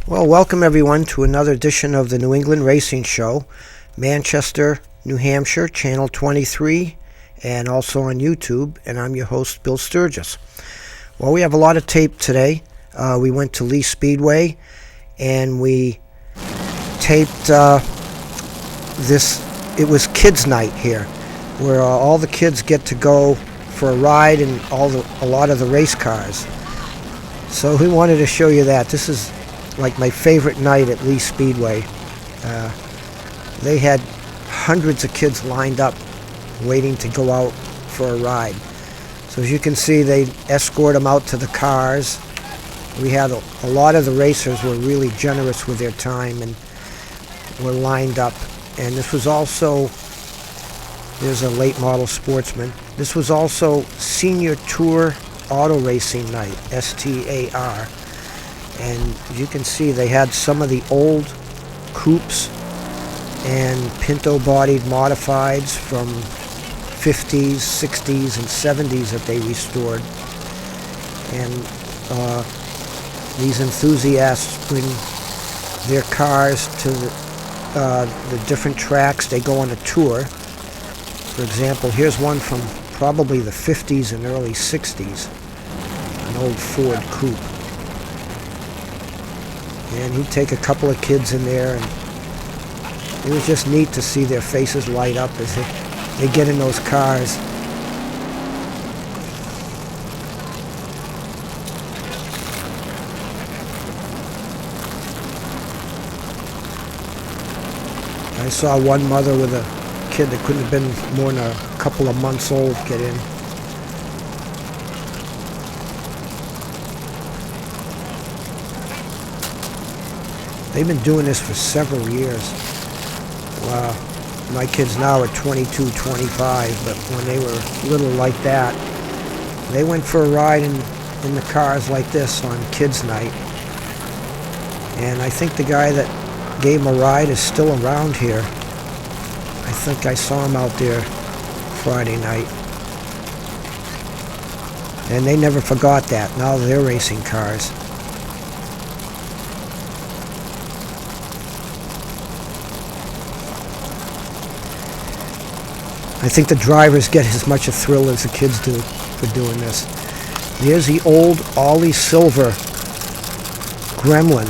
Well, welcome everyone to another edition of the New England Racing Show, Manchester, New Hampshire, Channel 23, and also on YouTube. And I'm your host, Bill Sturgis. Well, we have a lot of tape today. We went to Lee Speedway, and we taped this. It was Kids Night here, where all the kids get to go for a ride in a lot of the race cars. So we wanted to show you that. This is like my favorite night at Lee Speedway. They had hundreds of kids lined up waiting to go out for a ride. So as you can see, they escort them out to the cars. We had a lot of the racers were really generous with their time and were lined up. And this was also, there's a late model sportsman. This was also Senior Tour Auto Racing Night, STAR. And you can see they had some of the old coupes and pinto-bodied modifieds from 50s, 60s, and 70s that they restored. And these enthusiasts bring their cars to the different tracks. They go on a tour. For example, here's one from probably the 50s and early 60s, an old Ford coupe. And he'd take a couple of kids in there, and it was just neat to see their faces light up as they get in those cars. I saw one mother with a kid that couldn't have been more than a couple of months old get in. They've been doing this for several years. My kids now are 22, 25, but when they were little like that, they went for a ride in the cars like this on Kids Night. And I think the guy that gave them a ride is still around here. I think I saw him out there Friday night. And they never forgot that. Now they're racing cars. I think the drivers get as much a thrill as the kids do for doing this. There's the old Ollie Silver Gremlin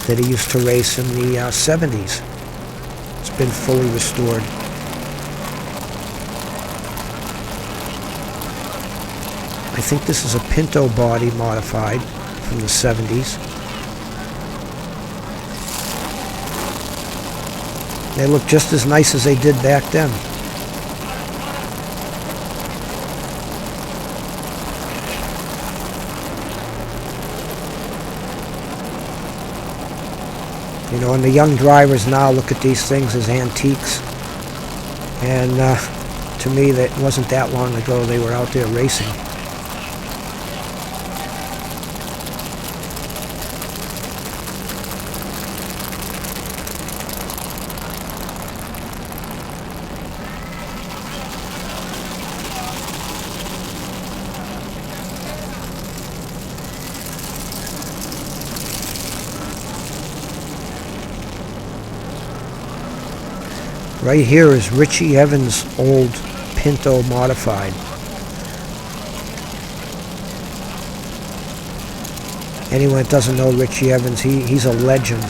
that he used to race in the 70s. It's been fully restored. I think this is a Pinto body modified from the 70s. They look just as nice as they did back then. You know, and the young drivers now look at these things as antiques. And to me, that wasn't that long ago they were out there racing. Right here is Richie Evans' old Pinto modified. Anyone that doesn't know Richie Evans, he's a legend.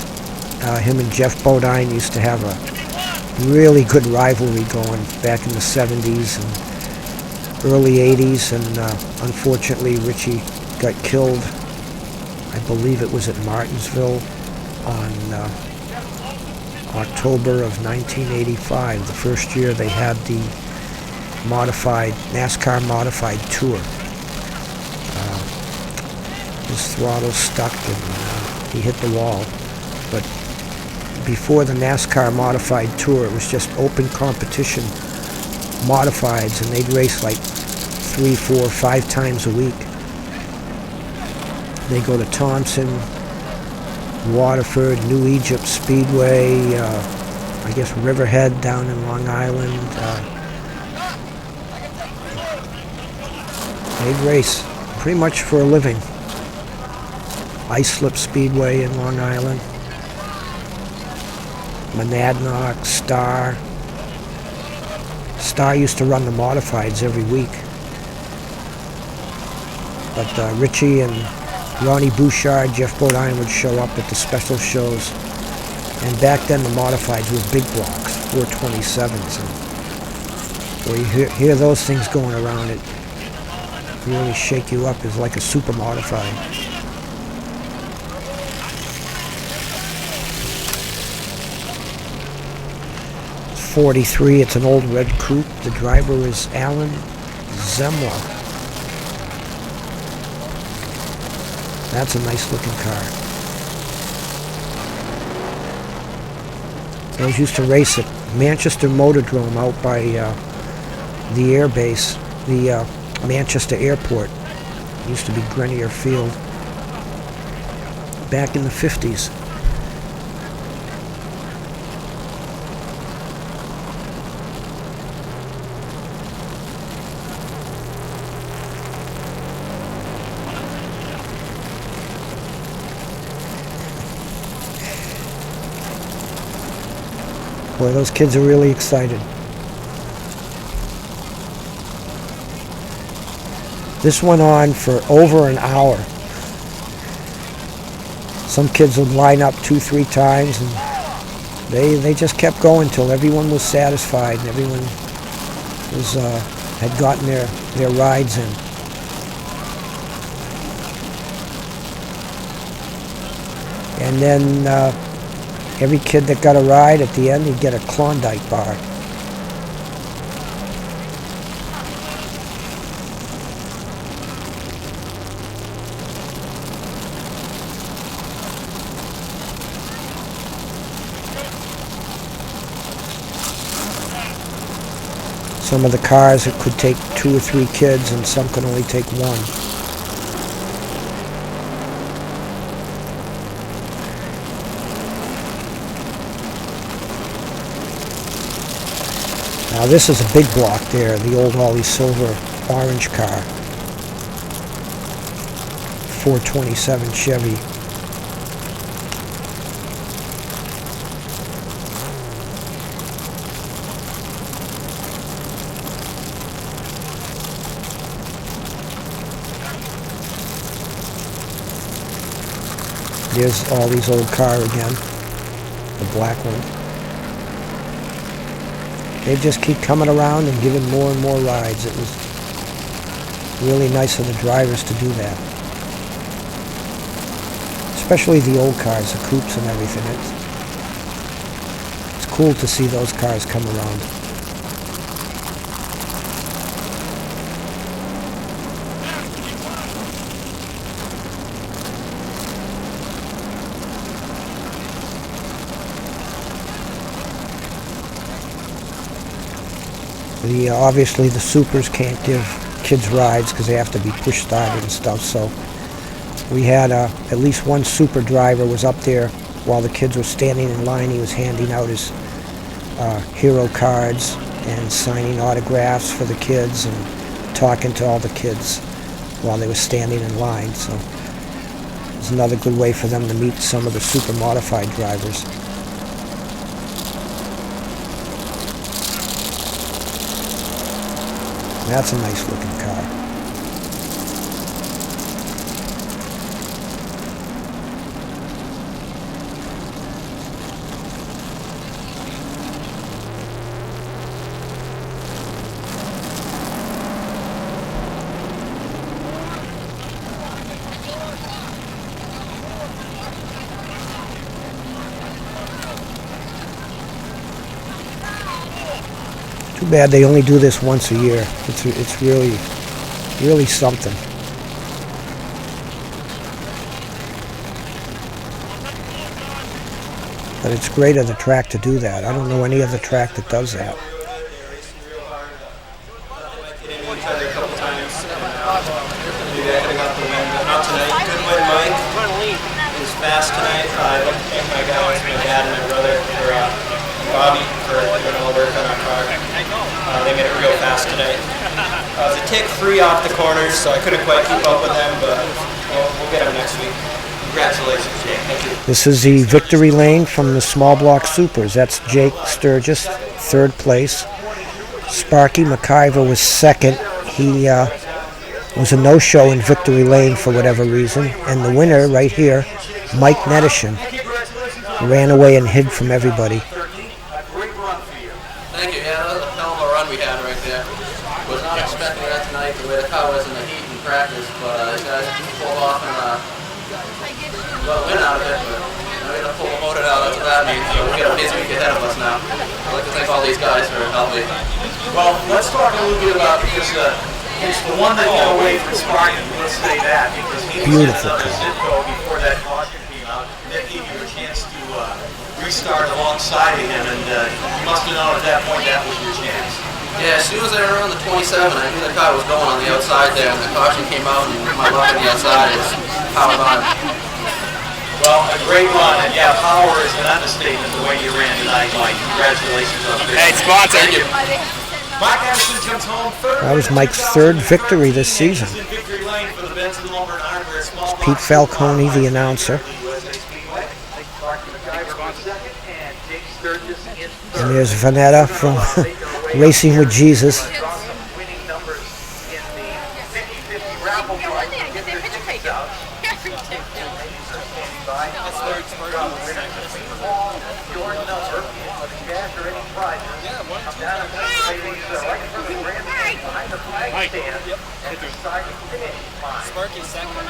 Him and Jeff Bodine used to have a really good rivalry going back in the 70s and early 80s, and unfortunately Richie got killed. I believe it was at Martinsville on October of 1985, the first year they had the NASCAR modified tour. His throttle stuck and he hit the wall. But before the NASCAR modified tour, it was just open competition modifieds, and they'd race like 3, 4, 5 times a week. They go to Thompson, Waterford, New Egypt Speedway, I guess Riverhead down in Long Island. They'd race pretty much for a living. Ice Slip Speedway in Long Island, Monadnock, Star. Star used to run the modifieds every week. But Richie and Ronnie Bouchard, Jeff Bodine would show up at the special shows. And back then the modifieds were big blocks, 427s. And where you hear those things going around, it really shake you up. It's like a super modified. 43, it's an old red coupe. The driver is Alan Zemla. That's a nice looking car. Those used to race at Manchester Motordrome out by the air base, the Manchester Airport. It used to be Grenier Field back in the 50s. Boy, those kids are really excited. This went on for over an hour. Some kids would line up 2-3 times, and they just kept going till everyone was satisfied and everyone was had gotten their rides in. And then every kid that got a ride at the end, he'd get a Klondike bar. Some of the cars, it could take 2 or 3 kids, and some could only take 1. Now this is a big block there, the old Ollie Silver orange car. 427 Chevy. There's Ollie's old car again, the black one. They just keep coming around and giving more and more rides. It was really nice of the drivers to do that. Especially the old cars, the coupes and everything. It's cool to see those cars come around. Obviously the supers can't give kids rides because they have to be push started and stuff, so we had at least one super driver was up there while the kids were standing in line. He was handing out his hero cards and signing autographs for the kids and talking to all the kids while they were standing in line, so it's another good way for them to meet some of the super modified drivers. That's a nice looking car. Too bad they only do this once a year. It's really something. But it's great of the track to do that. I don't know any other track that does that. Fast tonight. I'd like to thank my guys, my dad and my brother, for Bobby for doing all the work on our car. They made it real fast tonight. It was a tick 3 off the corners, so I couldn't quite keep up with them, but we'll get them next week. Congratulations, Jake. Thank you. This is the victory lane from the small block supers. That's Jake Sturgis, third place. Sparky McIver was second. He was a no-show in victory lane for whatever reason. And the winner right here, Mike Nedishin, ran away and hid from everybody. Thank you. Yeah, that was a hell of a run we had right there. Was not expecting that tonight the way the car was in the heat and practice, but these guys pulled off and got a win out of it. But we got to pull the motor out. That's what that means. So we got a busy week ahead of us now. I'd like to thank all these guys for helping. Well, let's talk a little bit about because it's the one that got away from Sparky. Let's say that because he was Beautiful another Zipco before that caution came out. And that gave you a chance to restart alongside of him, and you must have known at that point that was your chance. Yeah, as soon as I were on the 27, I knew the car was going on the outside there, and the caution came out, and my luck on the outside is powered on. Well, a great run, and yeah, power is an understatement the way you ran tonight, Mike. Congratulations on this. Hey, sponsor. Thank you. Mike Anderson comes home third. That was Mike's third victory this season. Pete Falcone, the announcer. And there's Vanetta from Racing with Jesus. Sparky's second.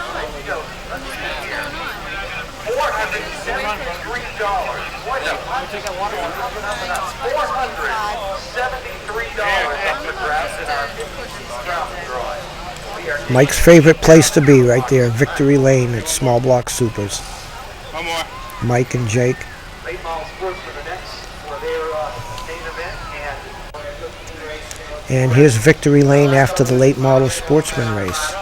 Mike's favorite place to be right there, victory lane at small block supers. One more. Mike and Jake. And here's victory lane after the late model sportsman race.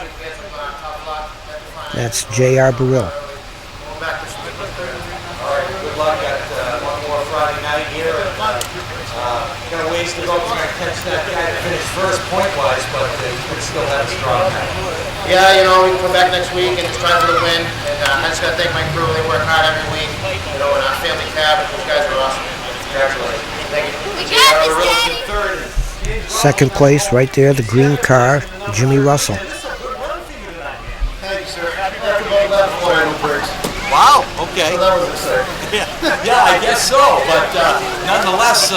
That's J.R. Burrill. All right, good luck at one more Friday night here. Got a ways to go. We're going to catch that guy that finished first point-wise, but he could still have a strong night. Yeah, you know, we can come back next week and just try for the win. And I just got to thank my crew. They work hard every week. You know, in our family cab, and those guys are awesome. Congratulations. Thank you. J.R. Burrill in third. Second place right there, the green car, Jimmy Russell. Thank you, sir. Wow, okay. So that was absurd. Yeah, I guess so, but nonetheless,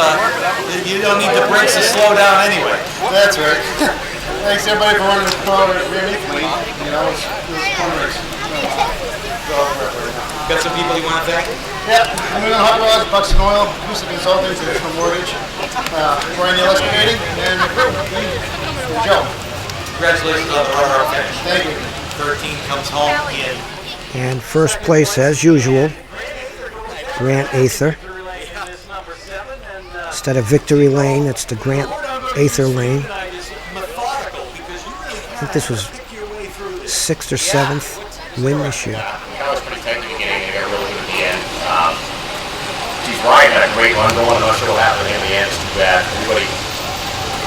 you don't need the brakes to slow down anyway. That's right. Thanks everybody for running the car underneath me. You know, it's corners. Got some people you want to thank? Yeah, I'm in the hot rods, Bucks and Oil, Acoustic Consulting, Traditional Mortgage, Brian Neal Excavating, and the crew, Joe. Congratulations on the runner-up finish. Thank you. 13 comes home in. And first place, as usual, Grant Ather. Instead of victory lane, it's the Grant Ather lane. I think this was 6th or 7th win this year. That was pretty tight at the beginning and got really good at the end. Geez, Ryan had a great run going. I'm not sure what happened to him in the end. It's too bad. Everybody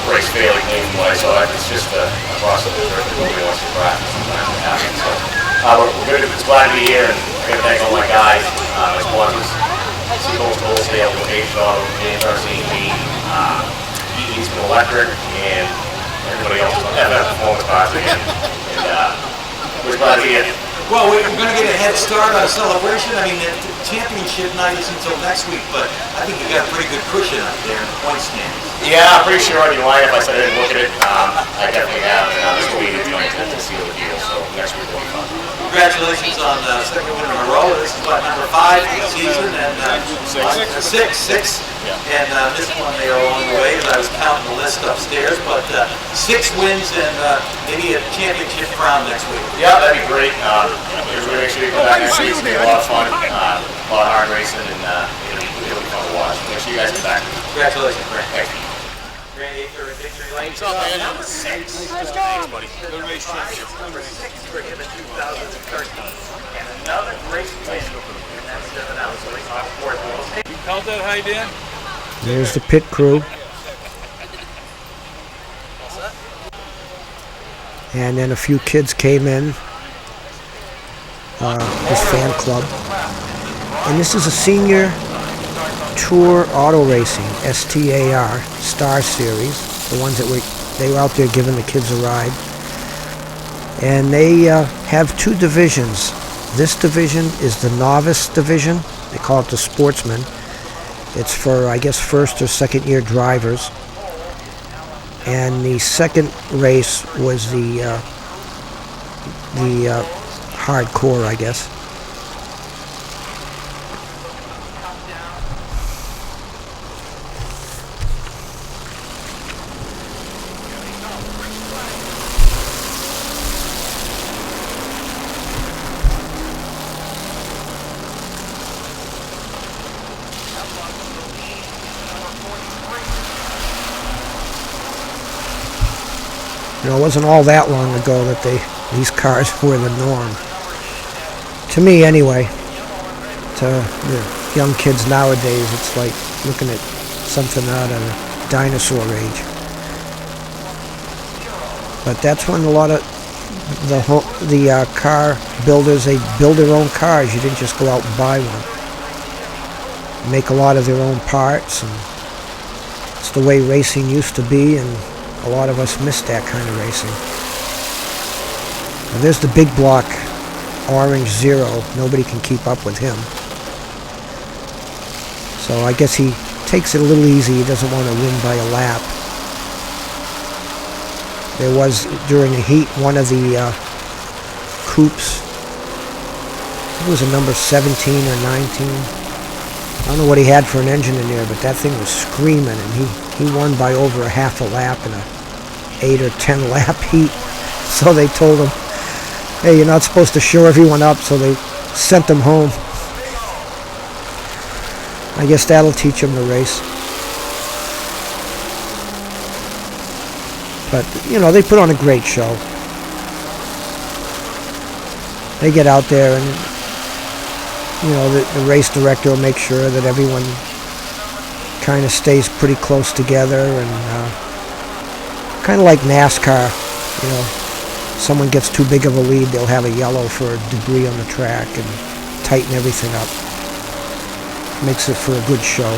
raced fairly clean from what I saw. It's just a process that nobody wants to practice. Sometimes it happens. So, we're good. It's glad to be here, and I'm going to thank all my guys, my sponsors, Seacoast Wholesale, Location Auto, James RCB, Eastman Electric, and everybody else on FF Performance Cars again. And we're glad to be here. Well, we're going to get a head start on a celebration. I mean, the championship night is until next week, but I think you got a pretty good cushion up there in the point standings. Yeah, I'm pretty sure on your lineup, I said I didn't look at it. I definitely have, and I'm just waiting to seal the deal, so next week will be fun. Congratulations on the second win in a row. This is what, number 5 of the season, and six. Yeah. And this one there along the way, as I was counting the list upstairs, but 6 wins and maybe a championship crown next week. Yeah, that'd be great. We're going to make sure you come back next week. It's going to be a lot of fun, a lot of hard racing, and it'll be fun to watch. Make sure you guys come back. Congratulations, Brent. Thanks. Grand Acre and Victory Lane. What's up, man? Number 6. Thanks, buddy. Good race championship. Number 6 for him in 2013. And another great win. And that's 7 ounce off fourth. How's that high, Dan? There's the pit crew. And then a few kids came in his fan club. And this is a senior tour auto racing, STAR, Star Series, the ones that they were out there giving the kids a ride. And they have two divisions. This division is the novice division. They call it the sportsman. It's for, I guess, first or second year drivers. And the second race was the hardcore, I guess. You know, it wasn't all that long ago that these cars were the norm. To me, anyway. To the young kids nowadays, it's like looking at something out of the dinosaur age. But that's when a lot of the car builders, they build their own cars. You didn't just go out and buy one. Make a lot of their own parts, and it's the way racing used to be, and a lot of us missed that kind of racing. And there's the big block, Orange Zero. Nobody can keep up with him. So I guess he takes it a little easy. He doesn't want to win by a lap. There was, during the heat, one of the coupes. It was a number 17 or 19. I don't know what he had for an engine in there, but that thing was screaming, and he won by over a half a lap in a 8 or 10 lap heat. So they told him, hey, you're not supposed to show everyone up, so they sent him home. I guess that'll teach him to race. But, you know, they put on a great show. They get out there and, you know, the race director will make sure that everyone kind of stays pretty close together, and kind of like NASCAR, you know, someone gets too big of a lead, they'll have a yellow for debris on the track and tighten everything up. Makes it for a good show.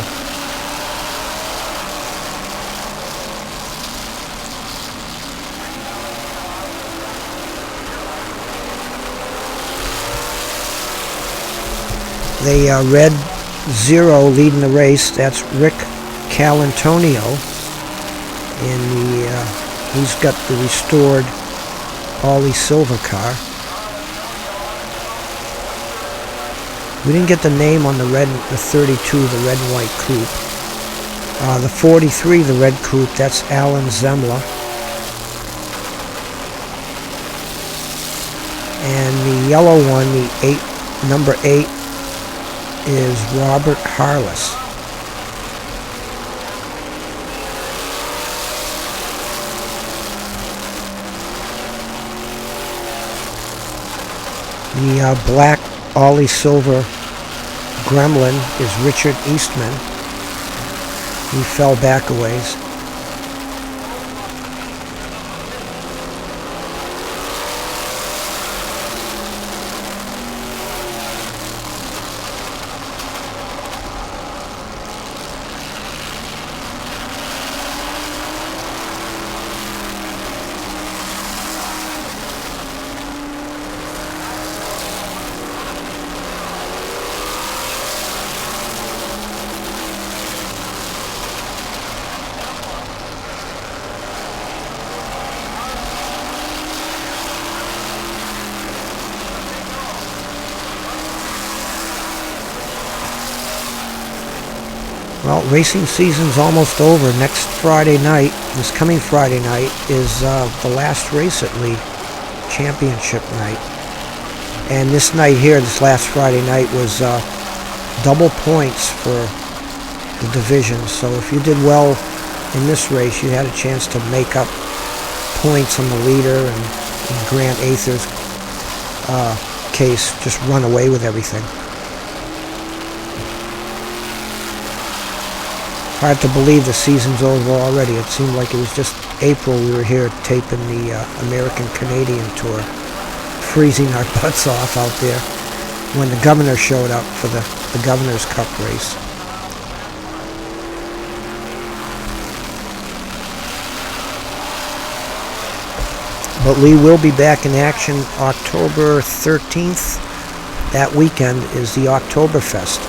The red Zero leading the race, that's Rick Calantonio, and he's got the restored Ollie Silver car. We didn't get the name on the 32, the red and white coupe. The 43, the red coupe, that's Alan Zemla. And the yellow one, the number 8, is Robert Harless. The black Ollie Silver Gremlin is Richard Eastman. He fell back a ways. Well, racing season's almost over. Next Friday night, this coming Friday night, is the last race at Lee, championship night. And this night here, this last Friday night, was double points for the division. So if you did well in this race, you had a chance to make up points on the leader, and in Grant Ather's case, just run away with everything. Hard to believe the season's over already. It seemed like it was just April we were here taping the American-Canadian tour. freezing our butts off out there when the governor showed up for the Governor's Cup race. But we will be back in action October 13th. That weekend is the Oktoberfest.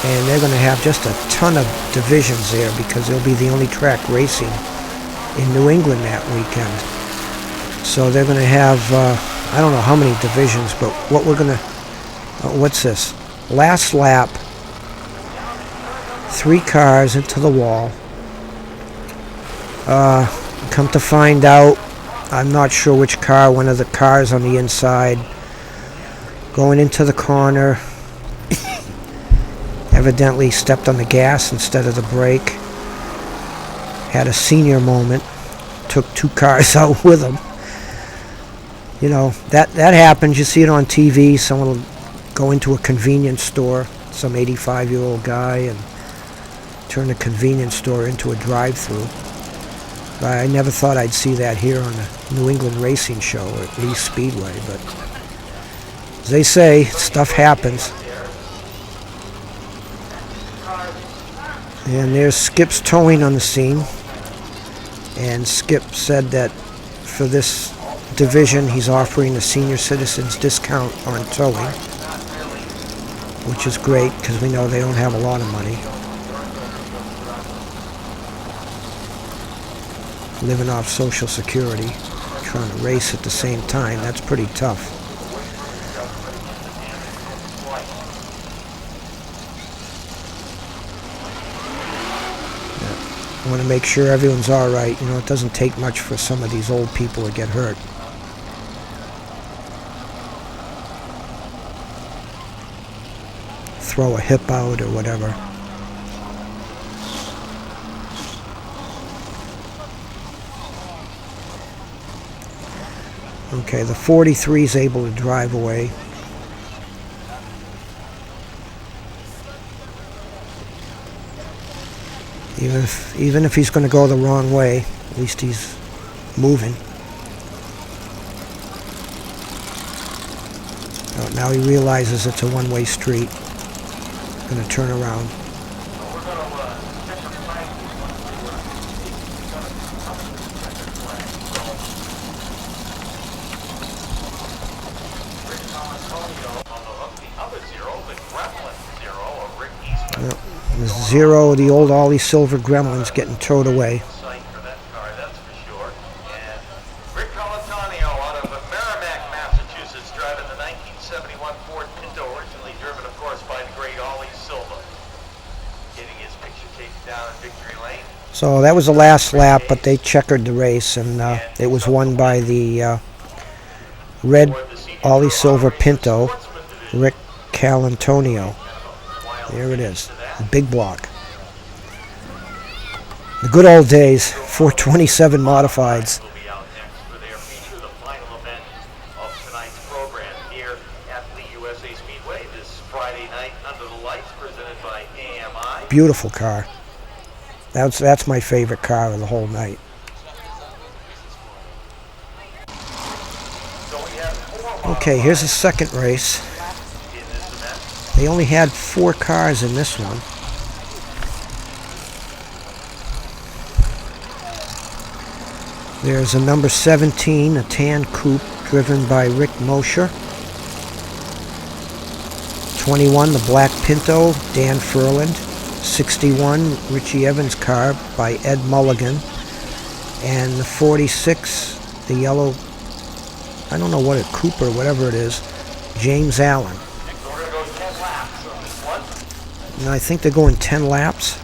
And they're going to have just a ton of divisions there because they'll be the only track racing in New England that weekend. So they're going to have, I don't know how many divisions, but what we're going to, what's this? Last lap, 3 cars into the wall. Come to find out, I'm not sure which car, one of the cars on the inside, going into the corner, evidently stepped on the gas instead of the brake. Had a senior moment, took 2 cars out with him. You know, that happens. You see it on TV. Someone will go into a convenience store, some 85-year-old guy, and turn the convenience store into a drive-through. But I never thought I'd see that here on the New England Racing Show, or at least Speedway. But as they say, stuff happens. And there's Skip's towing on the scene. And Skip said that for this division, he's offering the senior citizens discount on towing, which is great because we know they don't have a lot of money. Living off Social Security, trying to race at the same time, that's pretty tough. I want to make sure everyone's all right. You know, it doesn't take much for some of these old people to get hurt. Throw a hip out or whatever. Okay, the 43 is able to drive away. Even if he's going to go the wrong way, at least he's moving. Oh, now he realizes it's a one-way street. Going to turn around. Zero, the old Ollie Silver Gremlin's getting towed away. So that was the last lap, but they checkered the race, and it was won by the red Ollie Silver Pinto, Rick Calantonio. There it is, the big block. The good old days, 427 modifieds. Beautiful car. That's my favorite car of the whole night. Okay, here's the second race. They only had 4 cars in this one. There's a number 17, a tan coupe, driven by Rick Mosher. 21, the black Pinto, Dan Furland. 61, Richie Evans' car by Ed Mulligan. And the 46, the yellow, I don't know what a coupe or whatever it is, James Allen. And I think they're going 10 laps.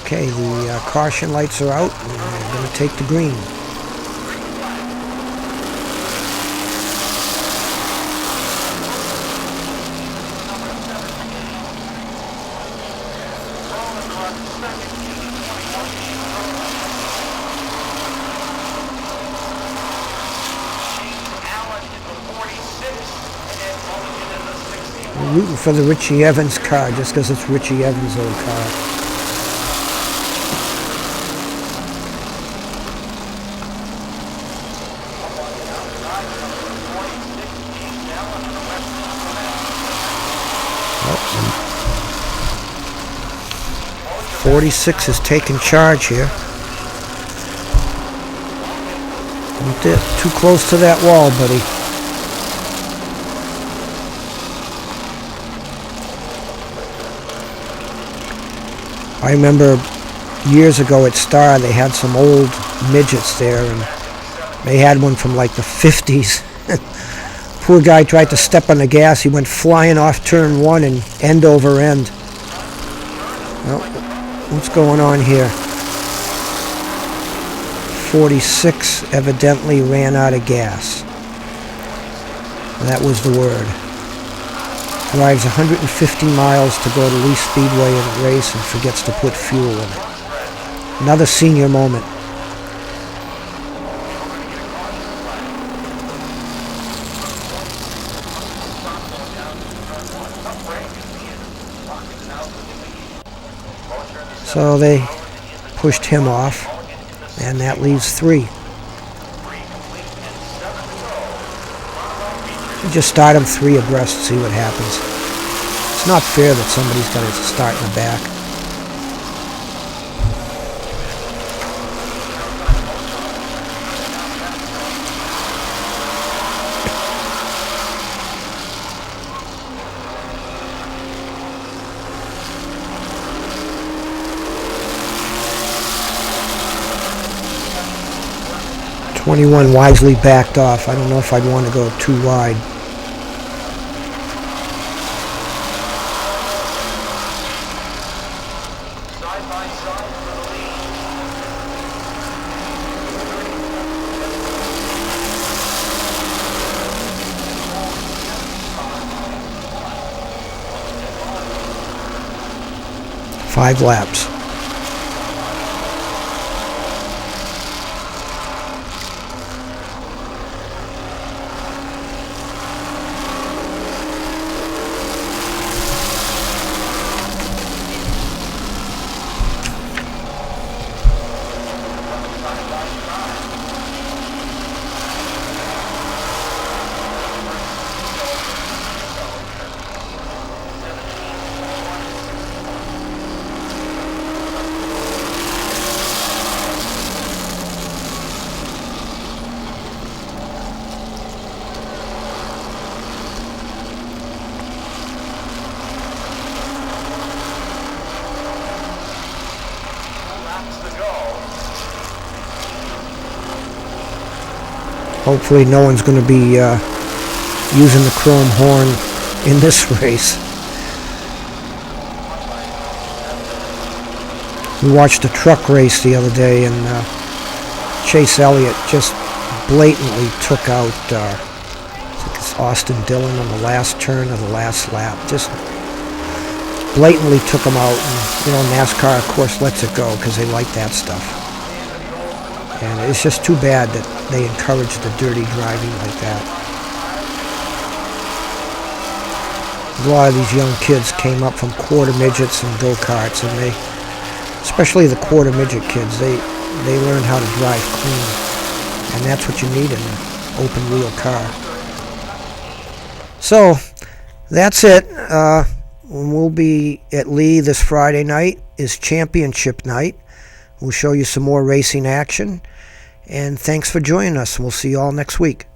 Okay, the caution lights are out, and we're going to take the green. I'm rooting for the Richie Evans car just because it's Richie Evans' old car. Oh, 46 is taking charge here. Too close to that wall, buddy. I remember years ago at Star, they had some old midgets there, and they had one from like the 50s. Poor guy tried to step on the gas. He went flying off turn one and end over end. Well, what's going on here? 46 evidently ran out of gas. That was the word. Drives 150 miles to go to Lee Speedway in a race and forgets to put fuel in it. Another senior moment. So they pushed him off, and that leaves 3. You just start them 3 abreast, see what happens. It's not fair that somebody's got to start in the back. '21 wisely backed off. I don't know if I'd want to go too wide. Side by side for the lead. 5 laps. Hopefully no one's going to be using the chrome horn in this race. We watched a truck race the other day, and Chase Elliott just blatantly took out I think it's Austin Dillon on the last turn of the last lap. Just blatantly took him out. And, you know, NASCAR, of course, lets it go because they like that stuff. And it's just too bad that they encourage the dirty driving like that. A lot of these young kids came up from quarter midgets and go-karts, and they, especially the quarter midget kids, they learn how to drive clean. And that's what you need in an open wheel car. So, that's it. We'll be at Lee this Friday night is championship night. We'll show you some more racing action. And thanks for joining us. We'll see you all next week.